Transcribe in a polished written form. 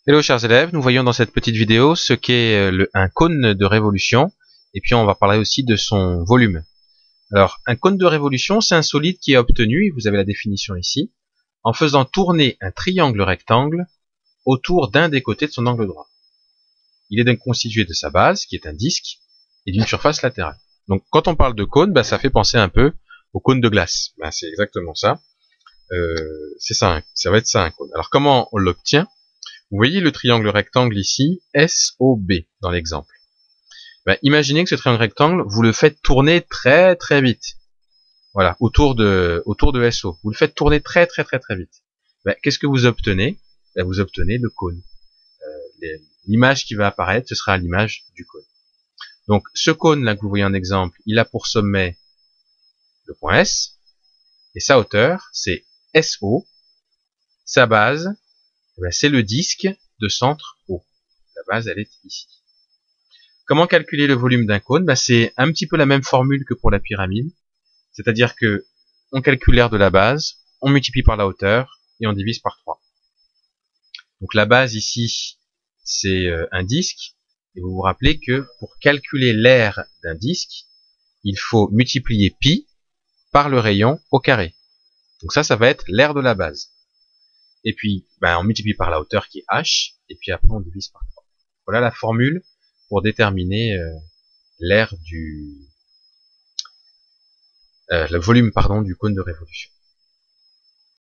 Hello chers élèves, nous voyons dans cette petite vidéo ce qu'est un cône de révolution et puis on va parler aussi de son volume. Alors un cône de révolution, c'est un solide qui est obtenu, et vous avez la définition ici, en faisant tourner un triangle rectangle autour d'un des côtés de son angle droit. Il est donc constitué de sa base, qui est un disque, et d'une surface latérale. Donc quand on parle de cône, ça fait penser un peu au cône de glace. C'est exactement ça. C'est ça, ça va être ça un cône. Alors comment on l'obtient? Vous voyez le triangle rectangle ici, SOB, dans l'exemple. Imaginez que ce triangle rectangle, vous le faites tourner très très vite. Voilà, autour de SO. Vous le faites tourner très très très très vite. Qu'est-ce que vous obtenez? Vous obtenez le cône. L'image qui va apparaître, ce sera l'image du cône. Donc ce cône là que vous voyez en exemple, il a pour sommet le point S, et sa hauteur, c'est SO. Sa base, c'est le disque de centre O. La base, elle est ici. Comment calculer le volume d'un cône? C'est un petit peu la même formule que pour la pyramide. C'est-à-dire que on calcule l'aire de la base, on multiplie par la hauteur et on divise par 3. Donc la base ici, c'est un disque. Et vous vous rappelez que pour calculer l'aire d'un disque, il faut multiplier pi par le rayon au carré. Donc ça va être l'aire de la base. Et puis, on multiplie par la hauteur qui est h, et puis après on divise par 3. Voilà la formule pour déterminer l'aire le volume du cône de révolution.